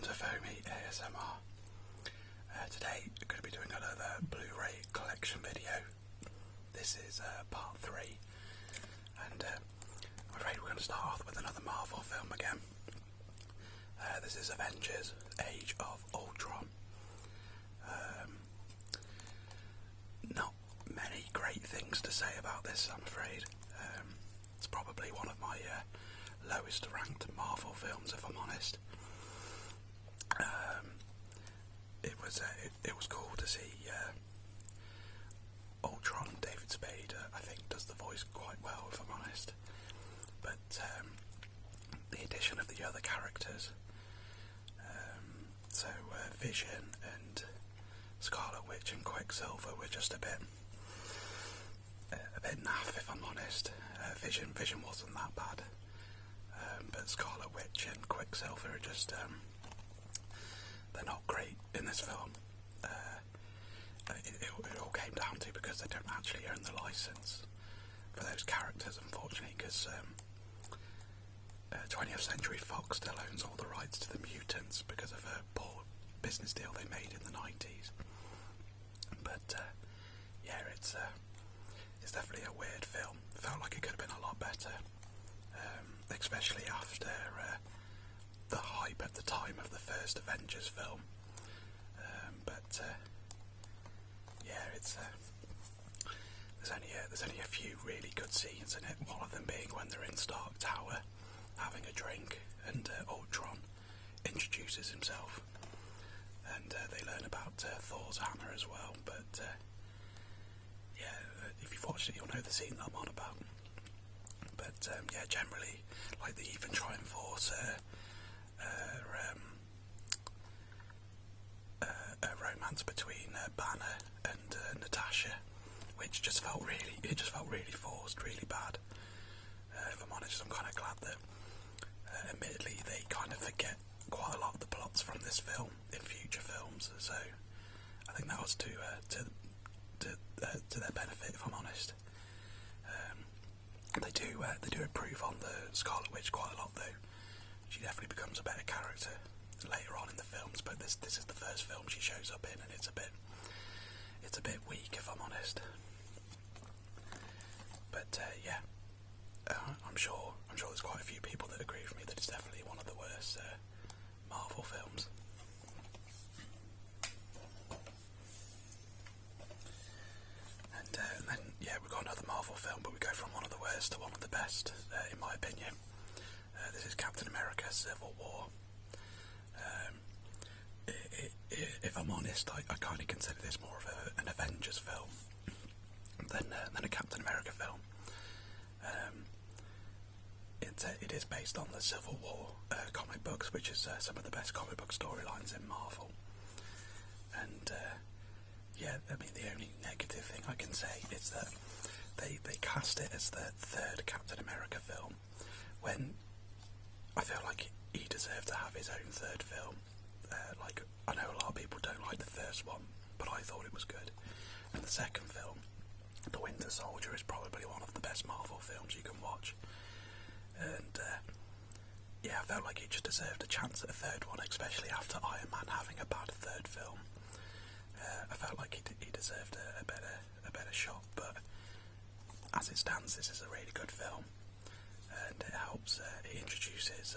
to Foamy ASMR. Today we're going to be doing another Blu-ray collection video. This is part 3, and I'm afraid we're going to start off with another Marvel film again. This is Avengers: Age of Ultron. Not many great things to say about this, I'm afraid. It's probably one of my lowest ranked Marvel films, if I'm honest. It was cool to see Ultron. David Spade, I think, does the voice quite well, if I'm honest. But the addition of the other characters, so Vision and Scarlet Witch and Quicksilver, were just a bit naff, if I'm honest. Vision wasn't that bad, but Scarlet Witch and Quicksilver are just they're not great in this film. It all came down to because they don't actually own the license for those characters, unfortunately, because 20th Century Fox still owns all the rights to the mutants because of a poor business deal they made in the 90s. But yeah, it's definitely a weird film. Felt like it could have been a lot better, especially after the hype at the time of the first Avengers film. But yeah, it's there's only a few really good scenes in it. One of them being when they're in Stark Tower having a drink, and Ultron introduces himself, and they learn about Thor's hammer as well. But yeah, if you've watched it, you'll know the scene that I'm on about. But yeah, generally, like, they even try and force a romance between Banner and Natasha, which just felt really forced, really bad. If I'm honest, I'm kind of glad that, admittedly, they kind of forget quite a lot of the plots from this film in future films. So I think that was to their benefit, if I'm honest. They do improve on the Scarlet Witch quite a lot, though. She definitely becomes a better character later on in the films, but this is the first film she shows up in, and it's a bit weak, if I'm honest. But yeah, I'm sure there's quite a few people that agree with me that it's definitely one of the worst Marvel films. And then yeah, we've got another Marvel film, but we go from one of the worst to one of the best, in my opinion. This is Captain America: Civil War. If I'm honest, I kind of consider this more of an Avengers film than a Captain America film. It is based on the Civil War comic books, which is some of the best comic book storylines in Marvel. And yeah, I mean, the only negative thing I can say is that they cast it as the third Captain America film, when I feel like he deserved to have his own third film. Like, I know a lot of people don't like the first one, but I thought it was good. And the second film, The Winter Soldier, is probably one of the best Marvel films you can watch. And yeah, I felt like he just deserved a chance at a third one, especially after Iron Man having a bad third film. I felt like he deserved a better shot, but as it stands, this is a really good film, and it helps. It introduces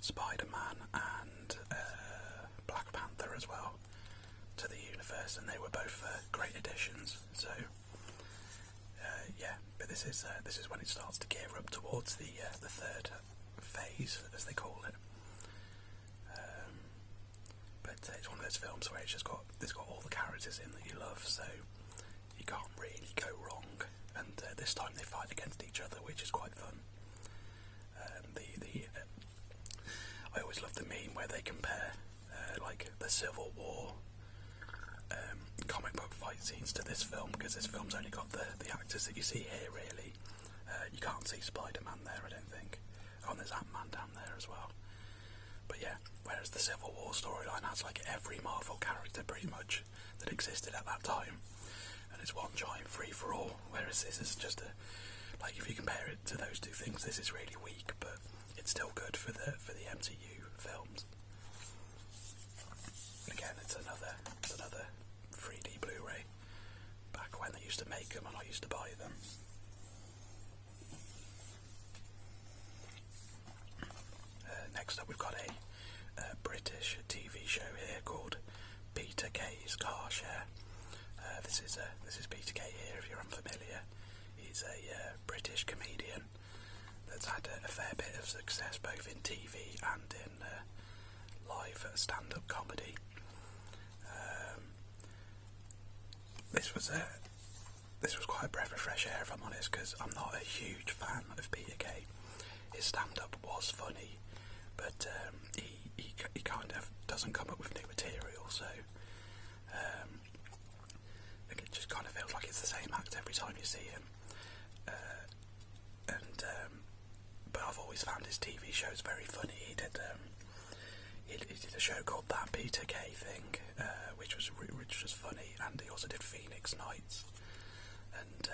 Spider-Man and Black Panther as well to the universe, and they were both great additions. So yeah, but this is when it starts to gear up towards the third phase, as they call it. But it's one of those films where it's got all the characters in that you love, so you can't really go wrong. And this time they fight against each other, which is quite fun. I always love the meme where they compare like the Civil War comic book fight scenes to this film, because this film's only got the actors that you see here, really. You can't see Spider-Man there, I don't think. Oh, and there's Ant-Man down there as well. But yeah, whereas the Civil War storyline has like every Marvel character pretty much that existed at that time, and it's one giant free-for-all, whereas this is just like, if you compare it to those two things, this is really weak, but it's still good for the MCU films. Again, it's another 3D Blu-ray. Back when they used to make them and I used to buy them. Next up, we've got a British TV show here called Peter Kay's Car Share. This is Peter Kay here, if you're unfamiliar. He's a British comedian that's had a fair bit of success both in TV and in live stand-up comedy. This was quite a breath of fresh air, if I'm honest, because I'm not a huge fan of Peter Kay. His stand-up was funny, but he kind of doesn't come up with new material, so it just kind of feels like it's the same act every time you see him. But I've always found his TV shows very funny. He did a show called That Peter Kay Thing, which was funny, and he also did Phoenix Nights, and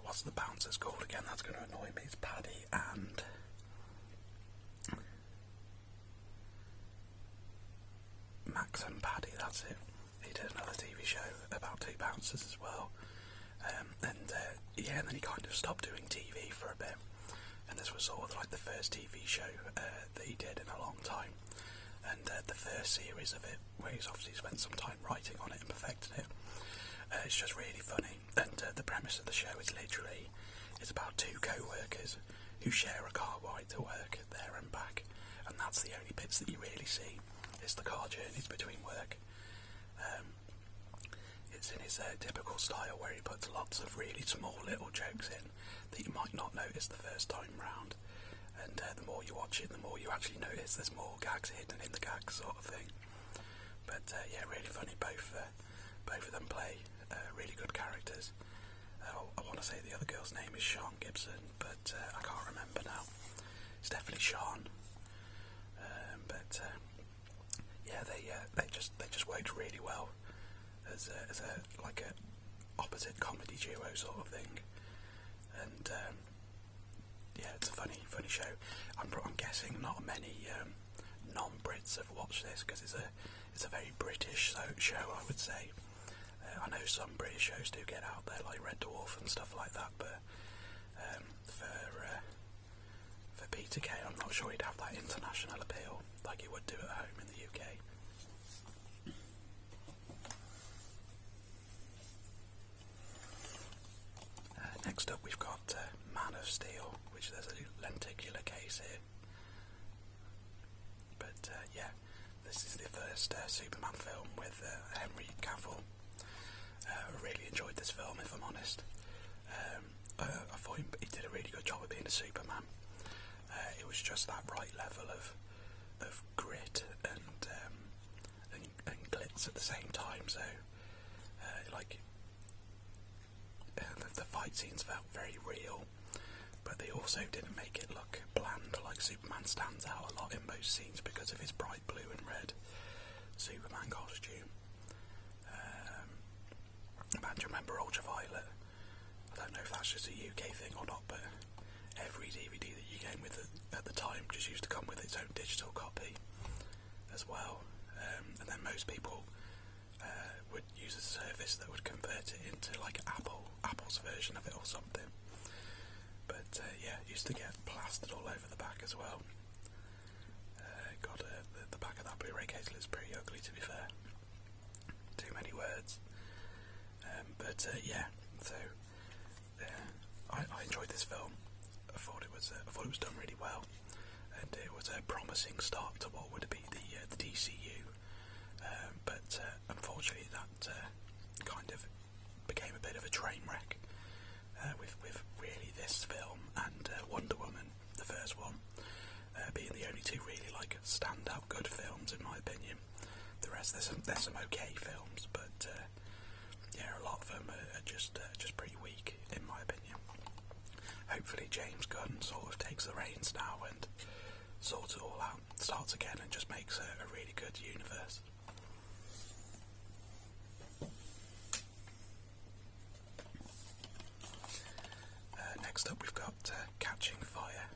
what's the bouncers called again? That's going to annoy me. It's Paddy and Max and Paddy. That's it. He did another TV show about two bouncers as well, and then he kind of stopped doing TV for a bit, and this was sort of like the first TV show that he did in a long time, and the first series of it, where he's obviously spent some time writing on it and perfecting it. It's just really funny, and the premise of the show is literally it's about two co-workers who share a car ride to work there and back, and that's the only bits that you really see. It's the car journeys between work. It's in his typical style where he puts lots of really small little jokes in that you might not notice the first time round, and the more you watch it, the more you actually notice there's more gags hidden in the gags, sort of thing. But yeah, really funny. Both of them play really good characters. I want to say the other girl's name is Sean Gibson, but I can't remember now. It's definitely Sean. Yeah, they just worked really well as a like a opposite comedy duo sort of thing, and yeah, it's a funny show. I'm guessing not many non-Brits have watched this because it's a very British show, I would say. I know some British shows do get out there, like Red Dwarf and stuff like that, but for Peter Kay, I'm not sure he'd have that international appeal like he would do at home in the UK. Next up, we've got Man of Steel, which there's a lenticular case here. But yeah, this is the first Superman film with Henry Cavill. I really enjoyed this film, if I'm honest. I thought he did a really good job of being a Superman. It was just that right level of grit and glitz at the same time. So, the fight scenes felt very real, but they also didn't make it look bland. Like, Superman stands out a lot in most scenes because of his bright blue and red Superman costume. And do you remember Ultraviolet? I don't know if that's just a UK thing or not, but every DVD that you came with at the time just used to come with its own digital copy as well. And then most people would use a service that would convert it into like Apple's version of it or something. But yeah, it used to get plastered all over the back as well. God, the back of that Blu-ray case looks pretty ugly, to be fair. Too many words. But yeah, so I enjoyed this film. I thought it was done really well, and it was a promising start to what would be the DCU. But unfortunately, that kind of became a bit of a train wreck with really this film and Wonder Woman, the first one, being the only two really like standout good films in my opinion. The rest, there's some okay films, but yeah, a lot of them are just pretty weak in my opinion. Hopefully James Gunn sort of takes the reins now and sorts it all out, starts again and just makes a really good universe. Next up we've got Catching Fire,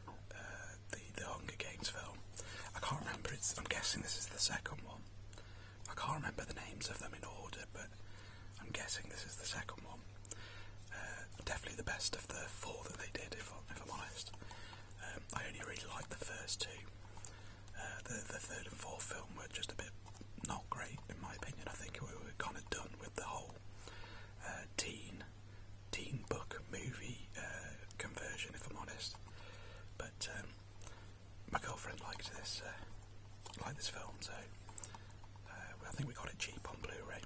the Hunger Games film. I can't remember, I'm guessing this is the second one. I can't remember the names of them in order, but I'm guessing this is the second one. Definitely the best of the four that they did, if I'm honest. I only really liked the first two. The third and fourth film were just a bit not great, in my opinion. I think we were kind of done with the whole teen book movie conversion, if I'm honest. But my girlfriend liked this film, so I think we got it cheap on Blu-ray.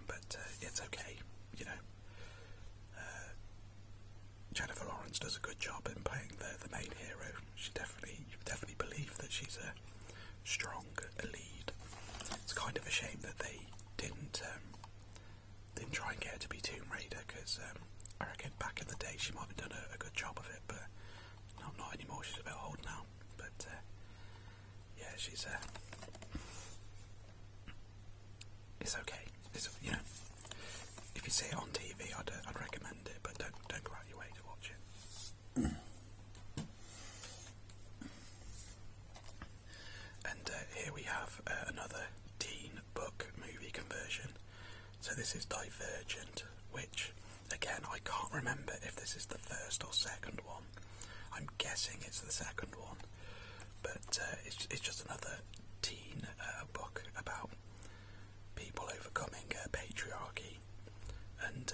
But it's okay, you know. Jennifer Lawrence does a good job in playing the main hero. You definitely believe that she's a strong lead. It's kind of a shame that they didn't try and get her to be Tomb Raider, because I reckon back in the day she might have done a good job of it, but not anymore. She's a bit old now. But yeah, she's it's okay. It's, you know, if you see it on TV, I'd recommend it, but don't go out your way to watch it. And here we have another teen book movie conversion. So this is Divergent, which, again, I can't remember if this is the first or second one. I'm guessing it's the second one, but it's just another teen book about people overcoming patriarchy and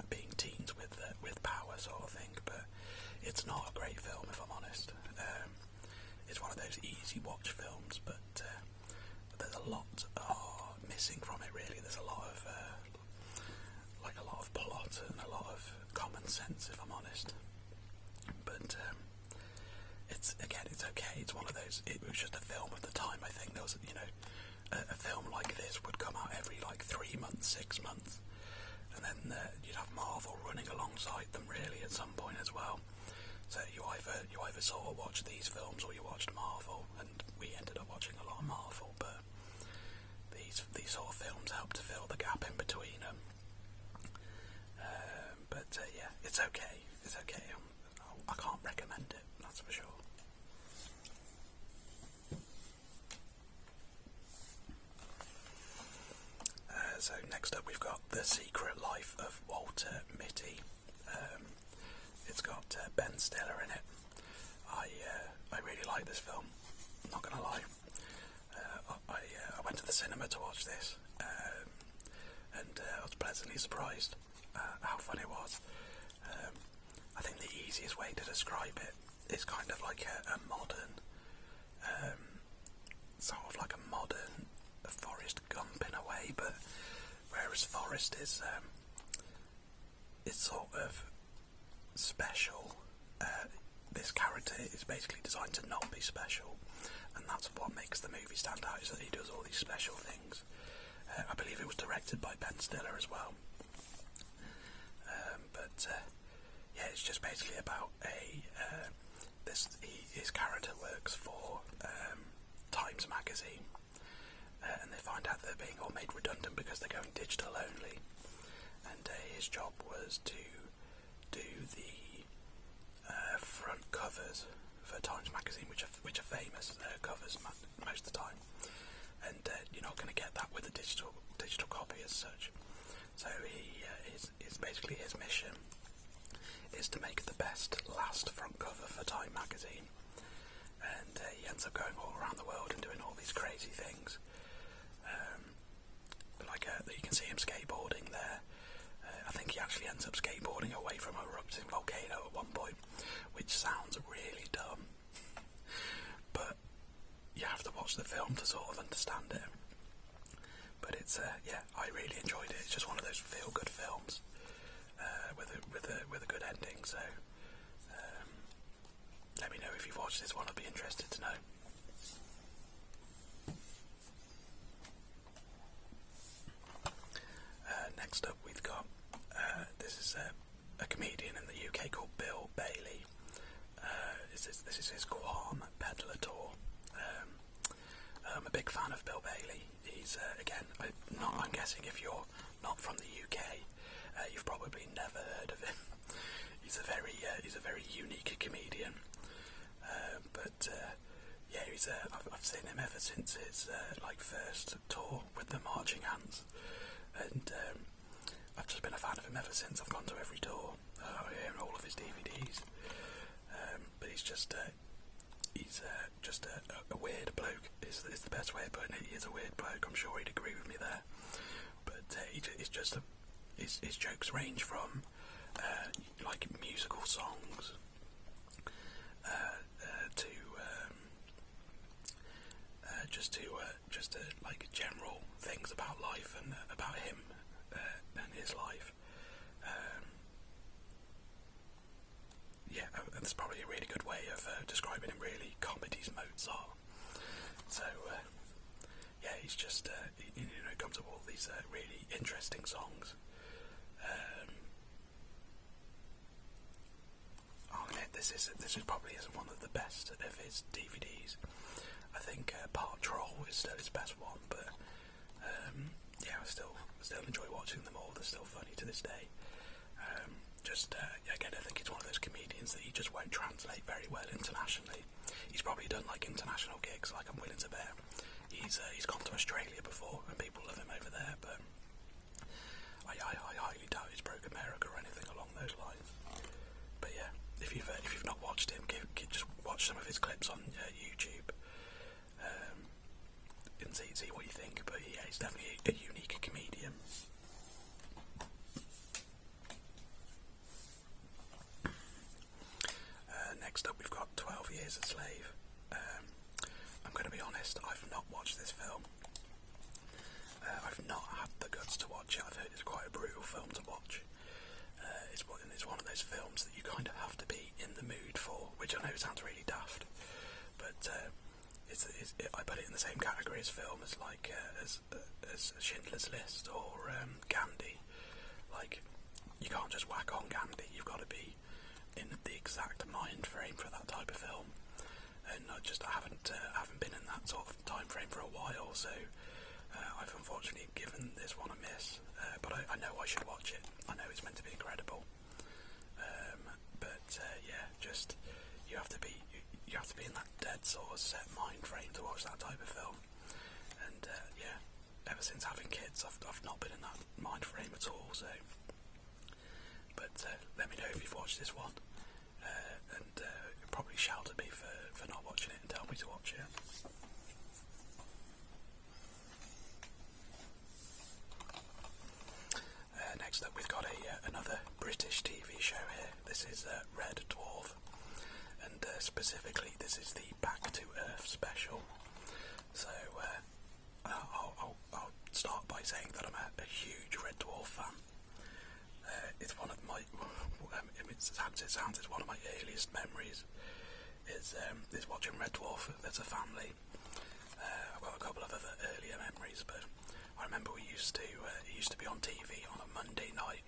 being teens with power, sort of thing. But it's not a great film, if I'm honest. It's one of those easy watch films, but there's a lot missing from it. Really, there's a lot of plot and a lot of common sense, if I'm honest. But it's okay. It's one of those. It was just a film of the time. I think there was, you know, a film like this would come out every 3 months, 6 months, and then you'd have Marvel running alongside them really at some point as well. So you either sort of watch these films or you watched Marvel, and we ended up watching a lot of Marvel. But these sort of films help to fill the gap in between them. But yeah, it's okay. It's okay. I can't recommend it, that's for sure. So next up we've got The Secret Life of Walter Mitty. It's got Ben Stiller in it. I really like this film, I'm not gonna lie. I went to the cinema to watch this, and I was pleasantly surprised how fun it was. I think the easiest way to describe it is kind of like a modern, sort of like a modern Forrest Gump in a way, but whereas Forrest is sort of special, this character is basically designed to not be special, and that's what makes the movie stand out, is that he does all these special things. I believe it was directed by Ben Stiller as well. But yeah, it's just basically about his character works for Times magazine, and they find out they're being all made redundant because they're going digital only, and his job was to do the front covers for Times magazine, which are famous covers most of the time, and you're not going to get that with a digital copy as such. So his basically his mission is to make the best last front cover for Time magazine, and he ends up going all around the world and doing all these crazy things. You can see him skateboarding there. I think he actually ends up skateboarding away from a erupting volcano at one point, which sounds really dumb, but you have to watch the film to sort of understand it. But it's yeah, I really enjoyed it. It's just one of those feel-good films with a good ending. So let me know if you've watched this one. I'd be interested to know. Next up, we've got this is a comedian in the UK called Bill Bailey. This is his Guam Peddler tour. I'm a big fan of Bill Bailey. He's again, I'm guessing if you're not from the UK, You've probably never heard of him. He's a very unique comedian. I've seen him ever since his first tour with the Marching Ants, and I've just been a fan of him ever since. I've gone to every tour, I own all of his DVDs. But he's just a weird bloke. Is the best way of putting it. He is a weird bloke. I'm sure he'd agree with me there. But his jokes range from musical songs to general things about life and about him and his life. And that's probably a really good way of describing him. Really, comedy's Mozart. So he's just he comes up with all these really interesting songs. I'll admit this probably isn't one of the best of his DVDs. I think Part Troll is still his best one, but I still enjoy watching them all. They're still funny to this day. Again, I think it's one of those comedians that he just won't translate very well internationally. He's probably done international gigs, I'm willing to bet. He's gone to Australia before, and people love him over there, but I highly doubt he's broke America or anything along those lines. But yeah, if you've not watched him, just watch some of his clips on YouTube. And see what you think. But yeah, he's definitely a unique comedian. Next up, we've got 12 Years a Slave. I'm going to be honest, I've not watched this film. I've not had the guts to watch it. I've heard it's quite a brutal film to watch. It's one of those films that you kind of have to be in the mood for, which I know sounds really daft, but I put it in the same category as film as as Schindler's List or Gandhi. You can't just whack on Gandhi. You've got to be in the exact mind frame for that type of film, and I haven't been in that sort of time frame for a while. So I've unfortunately given this one a miss. But I know I should watch it. I know it's meant to be incredible. You have to be in that dead sort of set mind frame to watch that type of film. And ever since having kids, I've not been in that mind frame at all. So, but let me know if you've watched this one, and probably shout at me for not watching it and tell me to watch it. Next up, we've got another British TV show here. This is Red Dwarf, and specifically, this is the Back to Earth special. So I'll start by saying that I'm a huge Red Dwarf fan. It's one of my, it sounds it's one of my earliest memories. Is watching Red Dwarf as a family. I've got a couple of other earlier memories, but I remember it used to be on TV on a Monday night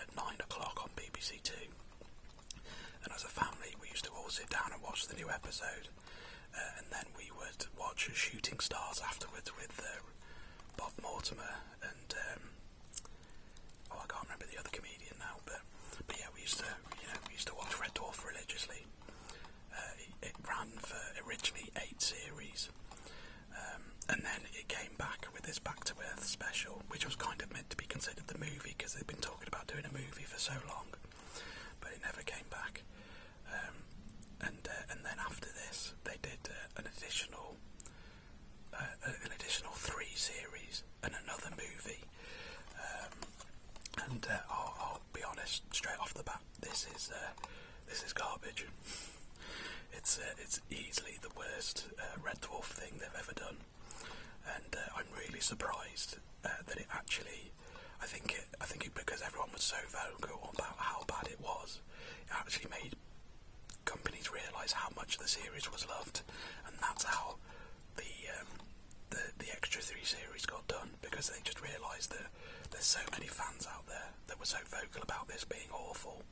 at 9 o'clock on BBC Two, and as a family we used to all sit down and watch the new episode, and then we would watch Shooting Stars afterwards with Bob Mortimer and I can't remember the other comedian now, but yeah, we used to watch Red Dwarf religiously. It ran for originally 8 series. And then it came back with this Back to Earth special, which was kind of meant to be considered the movie because they'd been talking about doing a movie for so long, but it never came back. And then after this, they did an additional 3 series and another movie. I'll be honest, straight off the bat, this is garbage. It's easily the worst Red Dwarf thing they've ever done. And I'm really surprised that it actually, I think it because everyone was so vocal about how bad it was, it actually made companies realise how much the series was loved, and that's how the extra 3 series got done, because they just realised that there's so many fans out there that were so vocal about this being awful,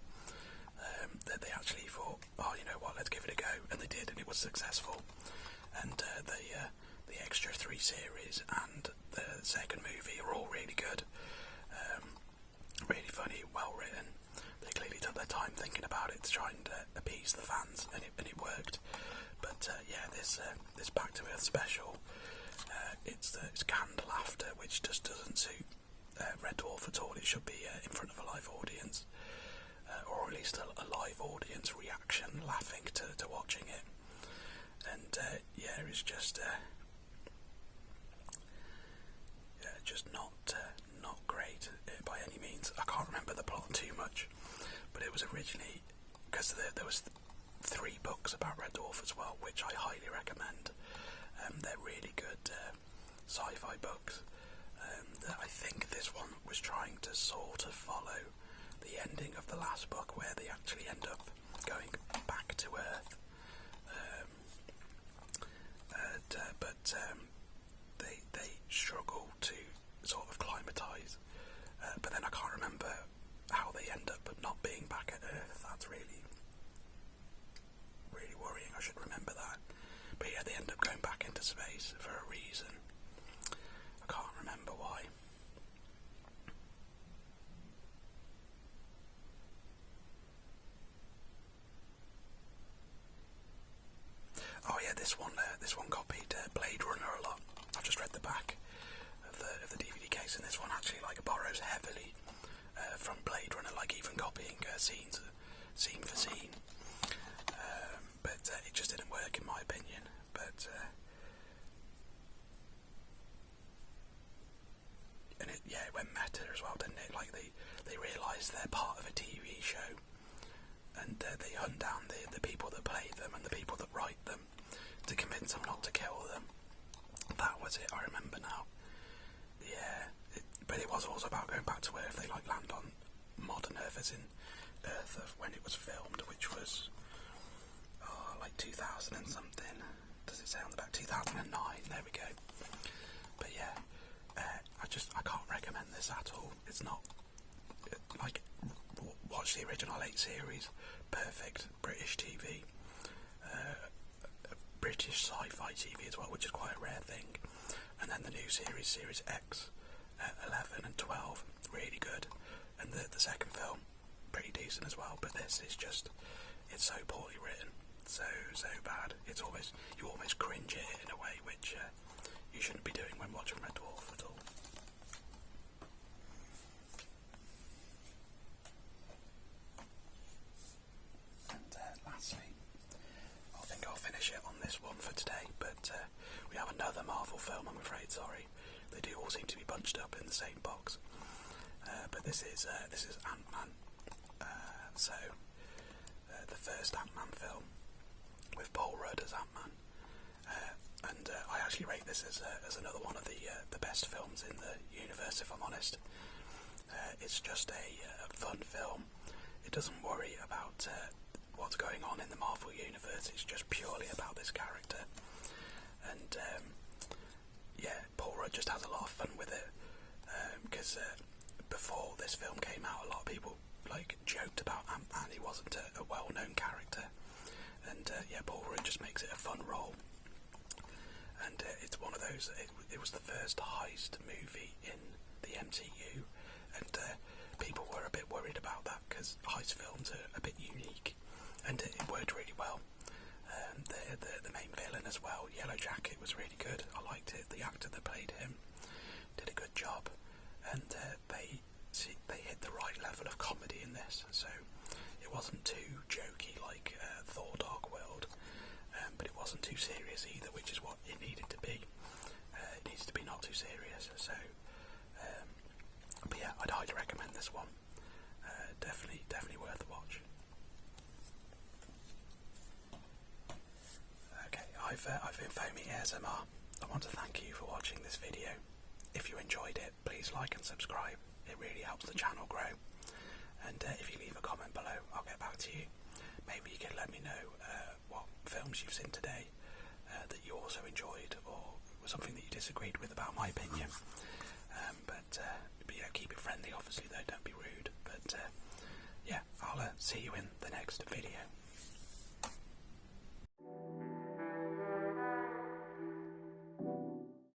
that they actually thought, oh, you know what, let's give it a go, and they did, and it was successful. And the extra 3 series and the second movie are all really good. really funny, well written. They clearly took their time thinking about it to try and appease the fans, and it worked. But yeah, this Back to Earth special, it's canned laughter, which just doesn't suit Red Dwarf at all. It should be in front of a live audience, or at least a live audience reaction, laughing to watching it. And yeah, it's just not great by any means. I can't remember the plot too much, but it was originally, because there was 3 books about Red Dwarf as well, which I highly recommend. They're really good sci-fi books. I think this one was trying to sort of follow the ending of the last book, where they actually end up going back to Earth. But they struggle to sort of climatise. But then I can't remember how they end up not being back at Earth. That's really worrying. I should remember that. But yeah, they end up going back into space for a reason. I can't remember why. Oh yeah, this one copied Blade Runner a lot. I've just read the back of the DVD case, and this one actually borrows heavily from Blade Runner, even copying scene for scene. But it just didn't work in my opinion. But and it went meta as well, didn't it? They realised they're part of a TV show, and they hunt down the people that play them and the people that write them to convince them not to kill them. That was it, I remember now. Yeah, but it was also about going back to Earth. They land on modern Earth, as in Earth of when it was filmed, which was 2000 and something. Does it say on the back? 2009, there we go. But yeah, I can't recommend this at all. It's not, watch the original 8 series, perfect British TV, British sci-fi TV as well, which is quite a rare thing. And then the new series X, 11 and 12, really good. And the second film, pretty decent as well. But this is just, it's so poorly written, so bad. You almost cringe at it in a way, which you shouldn't be doing when watching Red Dwarf at all. And lastly, I think I'll finish it on this one for today, but we have another Marvel film, I'm afraid, sorry. They do all seem to be bunched up in the same box. But this is Ant-Man. The first Ant-Man film with Paul Rudd as Ant-Man. And I actually rate this as another one of the best films in the universe, if I'm honest. It's just a fun film. It doesn't worry about what's going on in the Marvel universe. It's just purely about this character. And yeah, Paul Rudd just has a lot of fun with it. Because before this film came out, a lot of people joked about Ant-Man. He wasn't a well-known character. And yeah, Paul Rudd just makes it a fun role. And it's one of those, it was the first heist movie in the MCU, and people were a bit worried about that because heist films are a bit unique, and it worked really well. The main villain as well, Yellow Jacket, was really good. I liked it. The actor that played him did a good job, and they hit the right level of comedy in this, so it wasn't too jokey like Thor Dark World, but it wasn't too serious either, which is what it needed to be. It needs to be not too serious, so but yeah, I'd highly recommend this one. Definitely worth a watch. Okay, I've been Foamy ASMR. I want to thank you for watching this video. If you enjoyed it, please like and subscribe. It really helps the channel grow. And if you leave a comment below, I'll get back to you. Maybe you can let me know what films you've seen today that you also enjoyed, or something that you disagreed with about my opinion. But yeah, keep it friendly, obviously, though. Don't be rude. But yeah, I'll see you in the next video.